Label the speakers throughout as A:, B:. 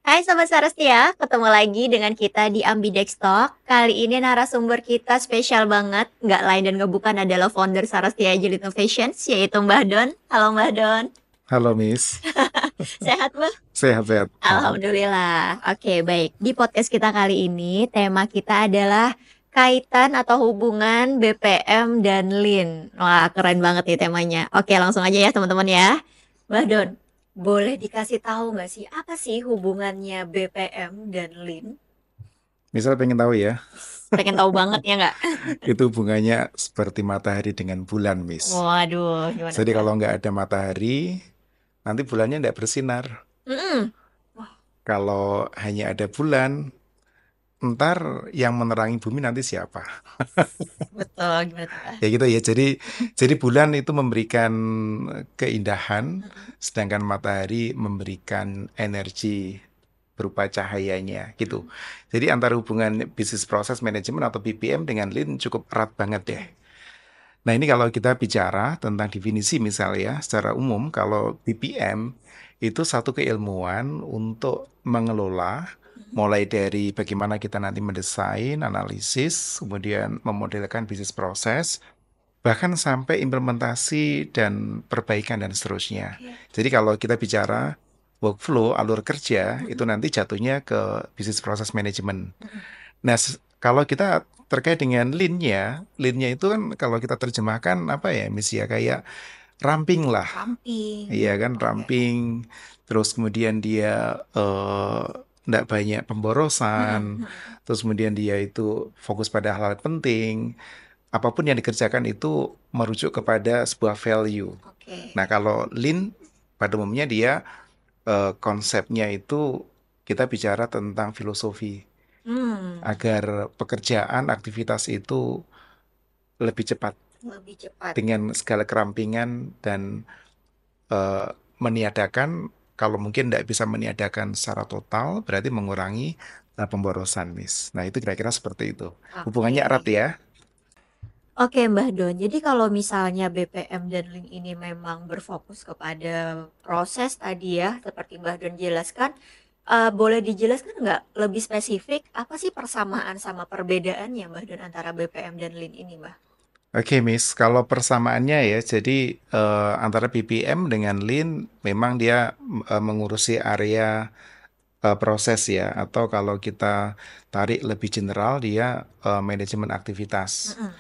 A: Hai Sobat Sarastia, ketemu lagi dengan kita di Ambidex Talk. Kali ini narasumber kita spesial banget, nggak lain dan nggak bukan adalah founder Sarastia Agile Innovations, yaitu Mbah Don. Halo Mbah Don,
B: Halo Miss,
A: sehat Mbah?
B: sehat-sehat.
A: Alhamdulillah. Oke, baik. Di podcast kita kali ini, tema kita adalah kaitan atau hubungan BPM dan Lean. Wah, keren banget nih temanya. Oke, langsung aja ya teman-teman ya. Mbah Don, boleh dikasih tahu nggak sih apa sih hubungannya BPM dan Lean?
B: Misal pengen tahu ya,
A: Pengen tahu banget ya nggak?
B: itu hubungannya seperti matahari dengan bulan, Miss.
A: Waduh, gimana
B: Jadi
A: tuh?
B: kalau nggak ada matahari, nanti bulannya nggak bersinar.
A: Mm-mm. Wah,
B: Kalau hanya ada bulan, ntar yang menerangi bumi nanti siapa?
A: betul, gimana tuh, Mbah?
B: Ya gitu ya. Jadi bulan itu memberikan keindahan,
A: Mm-mm.
B: sedangkan matahari memberikan energi berupa cahayanya gitu. Jadi antara hubungan bisnis proses manajemen atau BPM dengan Lean cukup erat banget deh. Nah ini kalau kita bicara tentang definisi misalnya secara umum, kalau BPM itu satu keilmuan untuk mengelola mulai dari bagaimana kita nanti mendesain, analisis, kemudian memodelkan bisnis proses, bahkan sampai implementasi dan perbaikan dan seterusnya.
A: Oke.
B: Jadi kalau kita bicara workflow, alur kerja, itu
A: Mm-mm.
B: nanti jatuhnya ke bisnis proses manajemen.
A: Mm-mm.
B: Nah, kalau kita terkait dengan lean-nya itu kan kalau kita terjemahkan apa ya, Miss ya, kayak ramping lah.
A: Ramping.
B: Iya kan,
A: Oke.
B: ramping. Terus kemudian dia nggak banyak pemborosan.
A: Mm-mm. Mm-mm.
B: Terus kemudian dia itu fokus pada hal-hal penting. Apapun yang dikerjakan itu merujuk kepada sebuah value.
A: Oke.
B: Nah, kalau lean pada umumnya dia konsepnya itu kita bicara tentang filosofi
A: Hmm,
B: agar pekerjaan, aktivitas itu lebih cepat
A: lebih cepat.
B: dengan segala kerampingan dan eh, meniadakan, kalau mungkin tidak bisa meniadakan secara total, berarti mengurangi pemborosan, Miss. Nah, itu kira-kira seperti itu.
A: Oke.
B: Hubungannya erat ya.
A: Oke, Mbah Don. Jadi kalau misalnya BPM dan Link ini memang berfokus kepada proses tadi ya, seperti Mbah Don jelaskan, boleh dijelaskan nggak lebih spesifik apa sih persamaan sama perbedaannya Mbah Don antara BPM dan Link ini, Mbah?
B: Oke, Miss. Kalau persamaannya ya, jadi antara BPM dengan Lean memang dia mengurusi area proses ya, atau kalau kita tarik lebih general dia manajemen aktivitas.
A: Mm-mm.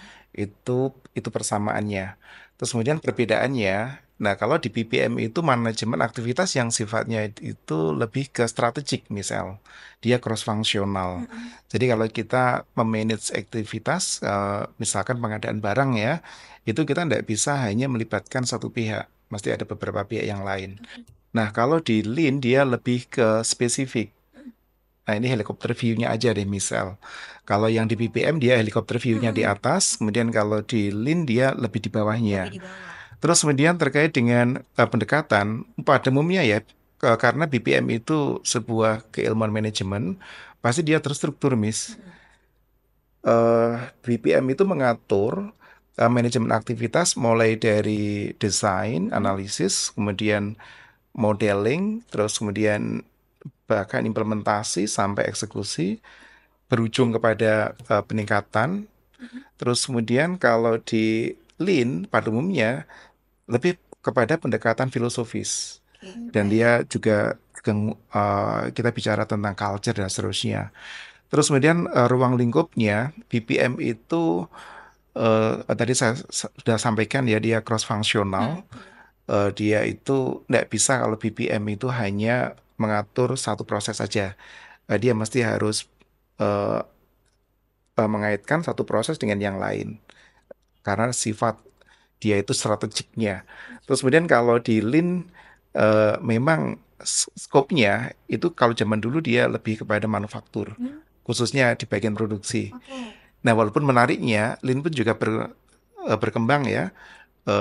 B: Itu persamaannya. Terus kemudian perbedaannya, nah kalau di BPM itu manajemen aktivitas yang sifatnya itu lebih ke strategik misal, dia cross fungsional.
A: Mm-mm.
B: Jadi kalau kita memanage aktivitas, misalkan pengadaan barang ya, itu kita tidak bisa hanya melibatkan satu pihak, mesti ada beberapa pihak yang lain. Nah kalau di Lean dia lebih ke spesifik. Nah, ini helikopter view-nya aja deh, misal. Kalau yang di BBM dia helikopter view-nya di
A: Mm-mm.
B: atas, kemudian kalau di Lin dia lebih di bawahnya.
A: Lebih di bawah.
B: Terus kemudian terkait dengan pendekatan, pada umumnya ya, karena BPM itu sebuah keilmuan manajemen, pasti dia terstruktur, Miss.
A: Mm-mm.
B: eh BPM itu mengatur manajemen aktivitas mulai dari desain,
A: Mm-mm.
B: analisis, kemudian modeling, terus kemudian bahkan implementasi sampai eksekusi, berujung kepada peningkatan.
A: Mm-mm.
B: Terus kemudian kalau di Lean pada umumnya lebih kepada pendekatan filosofis
A: Oke,
B: dan
A: baik.
B: dia juga kita bicara tentang culture dan seterusnya. Terus kemudian ruang lingkupnya BPM itu tadi saya sudah sampaikan ya dia cross fungsional.
A: Mm-mm.
B: Dia itu tidak bisa kalau BPM itu hanya mengatur satu proses saja. Dia mesti harus eh, mengaitkan satu proses dengan yang lain karena sifat dia itu strategiknya. Terus kemudian kalau di Lean memang skopnya itu kalau zaman dulu dia lebih kepada manufaktur,
A: Mm.
B: khususnya di bagian produksi.
A: Oke.
B: Nah, walaupun menariknya, Lean pun juga berkembang ya.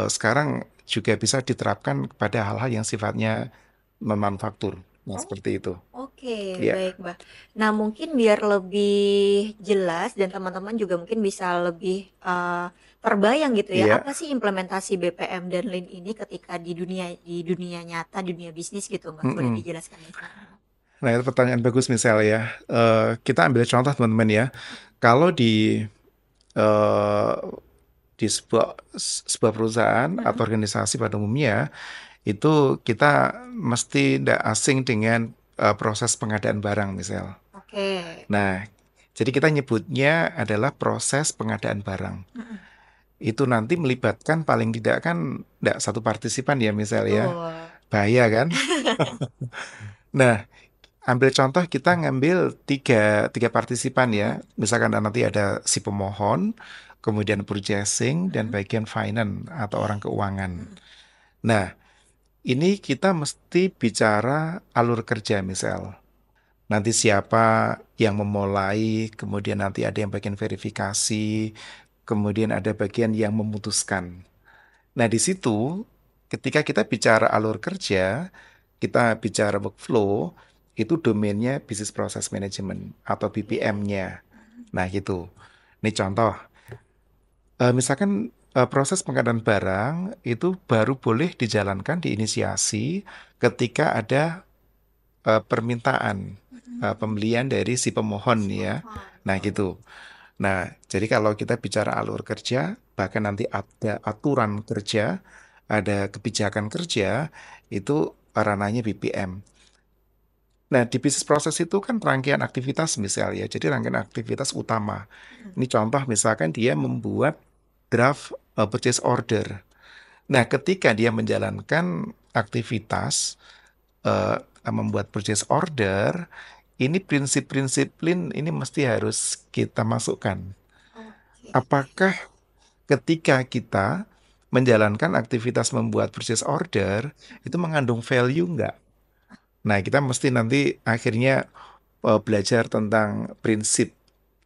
B: Sekarang juga bisa diterapkan pada hal-hal yang sifatnya memanufaktur. Nah,
A: Oh,
B: seperti itu.
A: oke,
B: Ya,
A: baik, Mbak. Nah, mungkin biar lebih jelas dan teman-teman juga mungkin bisa lebih terbayang gitu ya,
B: iya.
A: apa sih implementasi BPM dan Lean ini ketika di dunia nyata, dunia bisnis gitu, Mbak. Boleh
B: Mm-mm.
A: dijelaskan, Mbak?
B: Nah, itu pertanyaan bagus misal ya. Kita ambil contoh teman-teman ya. Kalau eh, di sebuah perusahaan atau
A: Mm-mm.
B: organisasi pada umumnya itu kita mesti tidak asing dengan proses pengadaan barang misal.
A: Oke.
B: Nah, jadi kita nyebutnya adalah proses pengadaan barang.
A: Mm-mm.
B: Itu nanti melibatkan paling tidak kan tidak satu partisipan ya misal ya.
A: Betul.
B: Bahaya kan? Nah, ambil contoh kita ngambil tiga partisipan ya.
A: Mm-mm.
B: Misalkan nanti ada si pemohon, kemudian purchasing, dan
A: Mm-mm.
B: bagian finance atau orang keuangan.
A: Mm-mm.
B: Nah, ini kita mesti bicara alur kerja misal. Nanti siapa yang memulai, kemudian nanti ada yang bagian verifikasi, kemudian ada bagian yang memutuskan. Nah, di situ ketika kita bicara alur kerja, kita bicara workflow, itu domainnya Business Process Management atau
A: Oke.
B: BPM-nya. Nah, gitu. Ini contoh. Misalkan proses pengadaan barang itu baru boleh dijalankan diinisiasi ketika ada permintaan
A: Mm-mm.
B: pembelian dari si pemohon
A: Si
B: ya.
A: pemohon,
B: Nah,
A: betul.
B: gitu. Nah, jadi kalau kita bicara alur kerja, bahkan nanti ada aturan kerja, ada kebijakan kerja, itu ranahnya BPM. Nah, di bisnis proses itu kan rangkaian aktivitas misal ya, jadi rangkaian aktivitas utama.
A: Mm-mm.
B: Ini contoh misalkan dia membuat draft purchase order. Nah, ketika dia menjalankan aktivitas membuat purchase order, ini prinsip-prinsip Lean ini mesti harus kita masukkan.
A: Oke.
B: Apakah ketika kita menjalankan aktivitas membuat purchase order, itu mengandung value nggak? Nah, kita mesti nanti akhirnya belajar tentang prinsip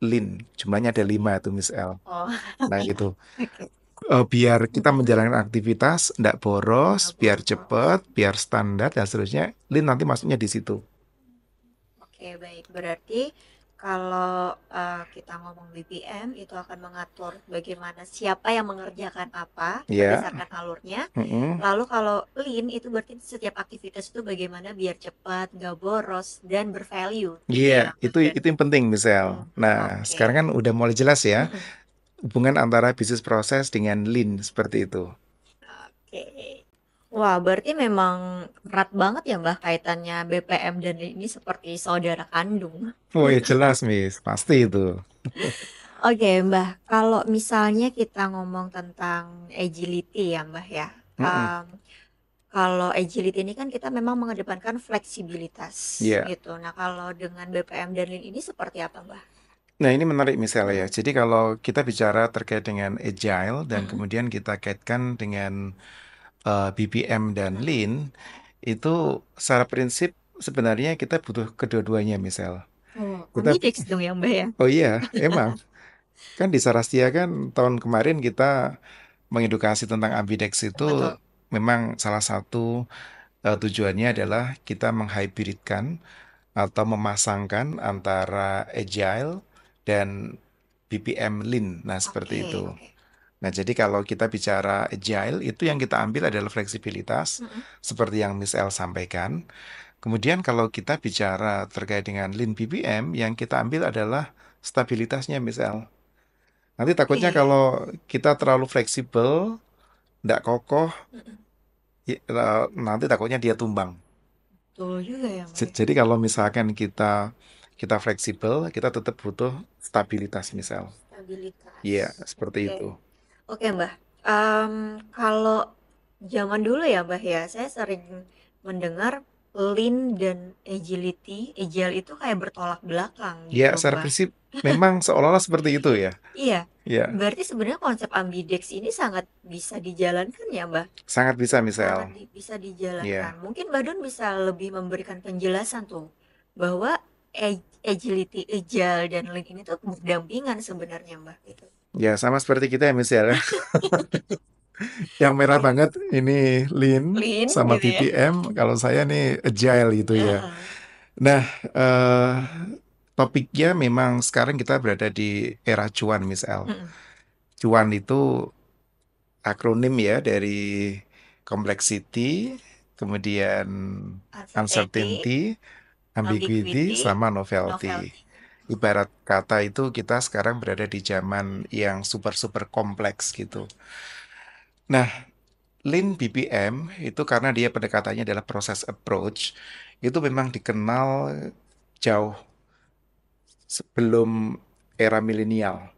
B: Lean. Jumlahnya ada 5 itu Miss L.
A: Oh,
B: Nah, gitu.
A: oke.
B: Biar kita
A: Mm-mm.
B: menjalankan aktivitas nggak boros,
A: Nggak
B: biar
A: boros.
B: cepet, biar standar, dan seterusnya. Lean nanti masuknya di situ.
A: Oke, baik. Berarti kalau kita ngomong BPM itu akan mengatur bagaimana siapa yang mengerjakan apa
B: Ya,
A: berdasarkan alurnya.
B: mm-mm.
A: Lalu kalau Lean itu berarti setiap aktivitas itu bagaimana biar cepat, nggak boros, dan bervalue gitu
B: Iya,
A: ya, Mbak
B: itu
A: berarti.
B: yang penting, misal.
A: Hmm,
B: Nah,
A: oke.
B: sekarang kan udah mulai jelas ya
A: Mm-mm.
B: hubungan antara bisnis proses dengan Lean seperti itu.
A: Oke. Wah, berarti memang erat banget ya Mbak kaitannya BPM dan Lean ini seperti saudara kandung.
B: Oh ya jelas, Miss, pasti itu.
A: Oke, Mbah. Kalau misalnya kita ngomong tentang agility ya, Mbah ya.
B: Mm-mm.
A: Em, Kalau agility ini kan kita memang mengedepankan fleksibilitas
B: Iya.
A: gitu. Nah, kalau dengan BPM dan Lean ini seperti apa, Mbah?
B: Nah, ini menarik misalnya ya.
A: Mm-mm.
B: Jadi kalau kita bicara terkait dengan agile dan
A: Mm-mm.
B: kemudian kita kaitkan dengan BPM dan
A: Mm-mm.
B: Lean, itu secara prinsip sebenarnya kita butuh kedua-duanya misal.
A: Oh,
B: Kita,
A: ambidex dong ya, Mbah ya.
B: oh iya, emang. Kan di Sarastia kan tahun kemarin kita mengedukasi tentang ambidex itu
A: Betul.
B: memang salah satu tujuannya adalah kita menghybridkan atau memasangkan antara agile dan BPM Lean. Nah, seperti itu.
A: Oke, oke.
B: Nah, jadi kalau kita bicara agile, itu yang kita ambil adalah fleksibilitas,
A: Mm-mm.
B: seperti yang Miss L sampaikan. Kemudian kalau kita bicara terkait dengan Lean BPM, yang kita ambil adalah stabilitasnya, Miss L. Nanti takutnya
A: Oke.
B: kalau kita terlalu fleksibel, tidak kokoh,
A: Mm-mm.
B: nanti takutnya dia tumbang.
A: Betul juga ya, Mbah ya.
B: Jadi kalau misalkan kita fleksibel, kita tetap butuh stabilitas misal.
A: Stabilitas.
B: Iya, seperti
A: Oke.
B: itu.
A: Oke, Mbah. Kalau zaman dulu ya, Mbah ya, saya sering mendengar Lean dan Agile itu kayak bertolak belakang
B: Ya,
A: gitu,
B: secara
A: Mbah.
B: prinsip memang seolah-olah seperti itu ya.
A: Iya,
B: Ya,
A: berarti sebenarnya konsep ambidex ini sangat bisa dijalankan ya, Mbah?
B: sangat bisa
A: Sangat
B: misal.
A: bisa dijalankan.
B: Ya,
A: Mungkin Mbak Dun bisa lebih memberikan penjelasan tuh bahwa Agile dan Lean ini tuh berdampingan sebenarnya, Mbah gitu.
B: ya sama seperti kita ya misal ya. Yang merah
A: Oke,
B: banget ini Lean
A: Lean
B: sama
A: gitu ya.
B: BPM, kalau saya nih Agile gitu ya.
A: Heeh.
B: Nah, eh, topiknya memang sekarang kita berada di era cuan misal.
A: Mm-mm.
B: Cuan itu akronim ya dari complexity, kemudian
A: Uncertainty.
B: uncertainty, ambiguity
A: ambiguity,
B: sama novelty.
A: novelty.
B: Ibarat kata itu kita sekarang berada di zaman yang super-super kompleks gitu. Nah, Lean BPM itu karena dia pendekatannya adalah proses approach, itu memang dikenal jauh sebelum era milenial.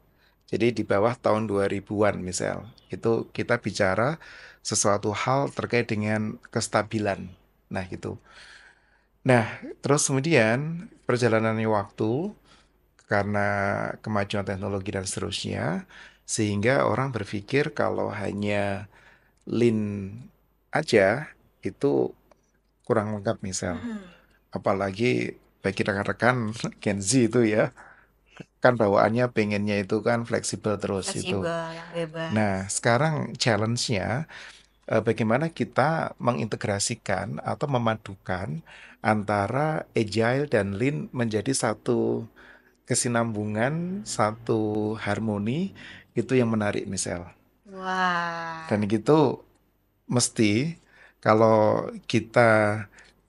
B: Jadi di bawah tahun 2000-an misal, itu kita bicara sesuatu hal terkait dengan kestabilan. Nah, gitu. Nah, terus kemudian perjalanannya waktu karena kemajuan teknologi dan seterusnya, sehingga orang berpikir kalau hanya lean aja itu kurang lengkap misal.
A: Mm-mm.
B: Apalagi bagi rekan-rekan Gen Z itu ya, kan bawaannya pengennya itu kan fleksibel terus itu.
A: Fleksibel, yang
B: Nah,
A: bebas.
B: sekarang challenge-nya bagaimana kita mengintegrasikan atau memadukan antara agile dan lean menjadi satu kesinambungan, satu harmoni itu yang menarik misal.
A: Wah,
B: Dan gitu mesti kalau kita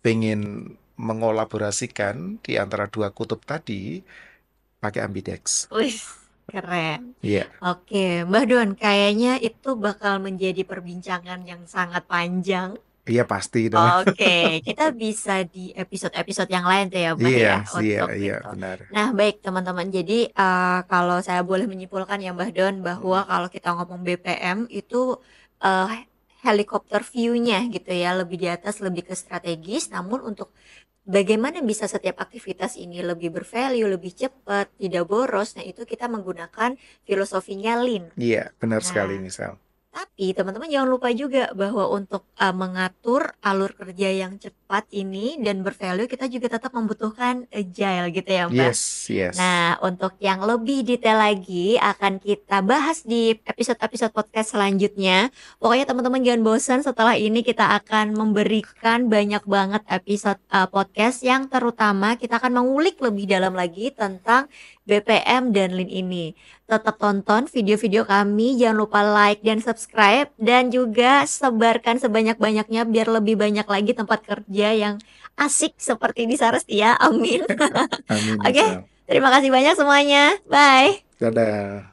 B: pengen mengolaborasikan di antara dua kutub tadi pakai ambidex.
A: wih, keren.
B: Iya,
A: Oke, Mbah Don, kayaknya itu bakal menjadi perbincangan yang sangat panjang.
B: iya pasti dong.
A: Oke, kita bisa di episode-episode yang lain tuh ya, Mbah
B: Iya,
A: ya,
B: iya,
A: untuk
B: iya
A: itu.
B: benar.
A: Nah, baik teman-teman. Jadi kalau saya boleh menyimpulkan ya, Mbah Don, bahwa
B: Mm,
A: kalau kita ngomong BPM itu eh, helikopter view-nya gitu ya, lebih di atas, lebih ke strategis. Namun untuk bagaimana bisa setiap aktivitas ini lebih bervalue, lebih cepat, tidak boros, nah itu kita menggunakan filosofinya Lean.
B: Iya, benar sekali
A: Nah,
B: misal.
A: tapi teman-teman jangan lupa juga bahwa untuk mengatur alur kerja yang cepat ini dan bervalue kita juga tetap membutuhkan agile gitu ya, Mbak.
B: Yes, yes.
A: Nah, untuk yang lebih detail lagi akan kita bahas di episode-episode podcast selanjutnya. Pokoknya teman-teman jangan bosan, setelah ini kita akan memberikan banyak banget episode podcast yang terutama kita akan mengulik lebih dalam lagi tentang BPM dan Lean ini. Tetap tonton video-video kami, jangan lupa like dan subscribe dan juga sebarkan sebanyak-banyaknya biar lebih banyak lagi tempat kerja yang asik seperti di Sarestia. Amin.
B: Amin
A: Oke,
B: misal.
A: terima kasih banyak semuanya. Bye.
B: Dadah.